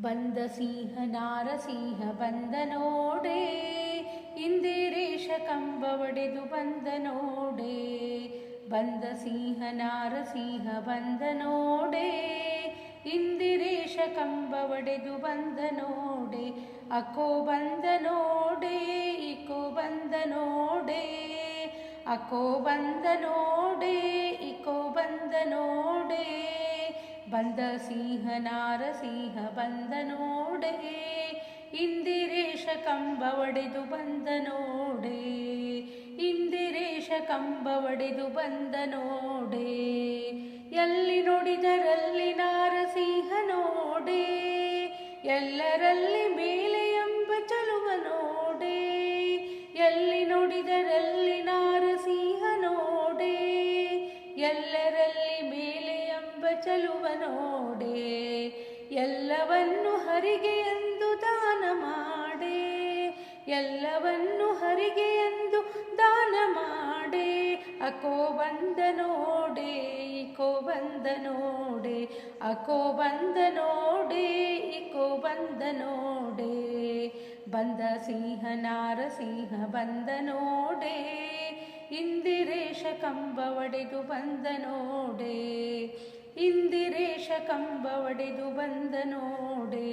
ಬಂದ ಸಿಂಹ ನಾರಸಿಂಹ ಬಂದ ನೋಡೆ, ಇಂದಿರೇಶ ಕಂಬ ಒಡೆದು ಬಂದ ನೋಡೆ. ಬಂದ ಸಿಂಹ ನಾರಸಿಂಹ ಬಂದ ನೋಡೆ, ಇಂದಿರೇಶ ಕಂಬ ಒಡೆದು ಬಂದ ನೋಡೆ. ಅಕೋ ಬಂದ ನೋಡೆ, ಇಕೋ ಬಂದ ನೋಡೆ, ಅಕೋ ಬಂದ ನೋಡೆ, ಇಕೋ ಬಂದ ನೋಡೆ. ಬಂದ ಸಿಂಹ ನಾರಸಿಂಹ ಬಂದ ನೋಡೆ, ಇಂದಿರೇಶ ಕಂಬ ಒಡೆದು ಬಂದ ನೋಡೆ. ಇಂದಿರೇಶ ಕಂಬ ಒಡೆದು ಬಂದ ನೋಡೆ. ಎಲ್ಲಿ ನೋಡಿದರಲ್ಲಿ ನಾರಸಿಂಹ ನೋಡೆ, ಎಲ್ಲರಲ್ಲಿ ಮೇಲೆ ಎಂಬ ಚಲುವ ನೋಡೆ. ಎಲ್ಲಿ ನೋಡಿದರಲ್ಲಿ ನಾರಸಿಂಹ ನೋಡೆ, ಎಲ್ಲರಲ್ಲಿ ಮೇಲೆ ಎಂಬ ಚಲುವ ನೋಡೆ. ಎಲ್ಲವನ್ನು ಹರಿಗೆ ಎಂದು ದಾನ ಮಾಡೆ, ಎಲ್ಲವನ್ನು ಹರಿಗೆ ಎಂದು ದಾನ ಮಾಡೆ. ಅಕೋ ಬಂದ ನೋಡೆ, ಇಕೋ ಬಂದ ನೋಡೆ, ಅಕೋ ಬಂದ ನೋಡೆ, ಇಕೋ ಬಂದ ನೋಡೆ. ಬಂದ ಸಿಂಹ ನಾರಸಿಂಹ ಬಂದ ನೋಡೆ, ಇಂದಿರೇಶ ಕಂಬ ಒಡೆದು ಬಂದ ನೋಡೆ. ಇಂದಿರೇಶ ಕಂಬ ಒಡೆದು ಬಂದ ನೋಡೆ.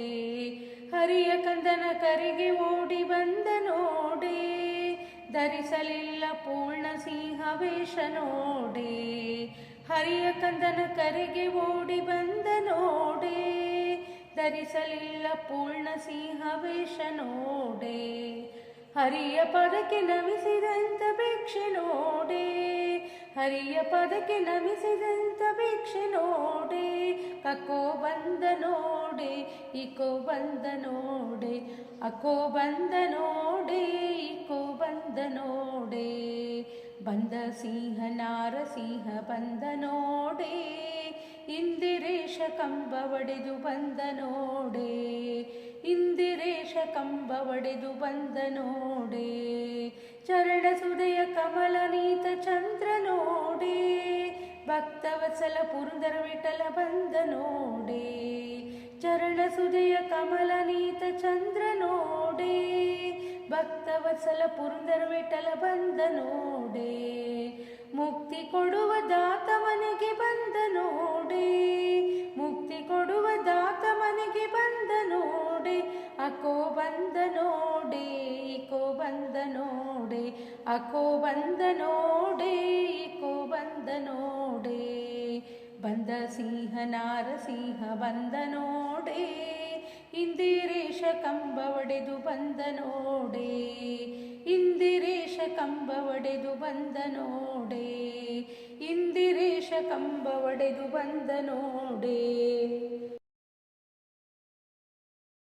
ಹರಿಯ ಕಂದನ ಕರೆಗೆ ಓಡಿ ಬಂದ ನೋಡೆ, ಧರಿಸಲಿಲ್ಲ ಪೂರ್ಣ ಸಿಂಹ ವೇಷ ನೋಡೆ. ಹರಿಯ ಕಂದನ ಕರೆಗೆ ಓಡಿ ಬಂದ ನೋಡೆ, ಧರಿಸಲಿಲ್ಲ ಪೂರ್ಣ ಸಿಂಹ ವೇಷ ನೋಡೆ. ಹರಿಯ ಪದಕ್ಕೆ ನಮಿಸಿದಂತ ಭಿಕ್ಷೆ ನೋಡೆ, ಹರಿಯ ಪದಕ್ಕೆ ನಮಿಸಿದಂತ ಭಿಕ್ಷೆ ನೋಡೆ. ಅಕೋ ಬಂದ ನೋಡೆ, ಇಕೋ ಬಂದ ನೋಡೆ, ಅಕೋ ಬಂದ ನೋಡೆ, ಇಕೋ ಬಂದ ನೋಡೆ. ಬಂದ ಸಿಂಹ ನಾರಸಿಂಹ ಬಂದ ನೋಡೆ, ಇಂದಿರೇಶ ಕಂಬ ಒಡೆದು ಬಂದ ನೋಡೆ. ಇಂದಿರೇಶ ಕಂಬ ಒಡೆದು ಬಂದ ನೋಡೆ. ಚರಣ ಸುದಯ ಕಮಲ ನೀತ ಚಂದ್ರ ನೋಡೆ, ಭಕ್ತವತ್ಸಲ ಪುರಂದರ ವಿಠಲ ಬಂದ ನೋಡೆ. ಚರಣ ಸುದಯ ಕಮಲ ನೀತ ಚಂದ್ರ ನೋಡೆ, ಭಕ್ತವತ್ಸಲ ಪುರಂದರ ವಿಠಲ ಬಂದ ನೋಡೆ. ಮುಕ್ತಿ ಕೊಡುವ ದಾತ ಮನೆಗೆ ಬಂದ ನೋಡೆ, ಮುಕ್ತಿ ಕೊಡುವ ದಾತ ಮನೆಗೆ ಬಂದ ನೋಡೆ. ಅಕೋ ಬಂದ ನೋಡೆ, ಇಕೋ ಬಂದ ನೋಡೆ, ಅಕೋ ಬಂದ ನೋಡೆ, ಇಕೋ ಬಂದ ನೋಡೆ. ಬಂದ ಸಿಂಹ ನಾರಸಿಂಹ ಬಂದ ನೋಡೆ, ಇಂದಿರೇಶ ಕಂಬ ಒಡೆದು ಬಂದ ನೋಡೆ. ಇಂದಿರೇಶ ಕಂಬ ಒಡೆದು ಬಂದ ನೋಡೆ. ಇಂದಿರೇಶ ಕಂಬ ಒಡೆದು ಬಂದ ನೋಡೆ.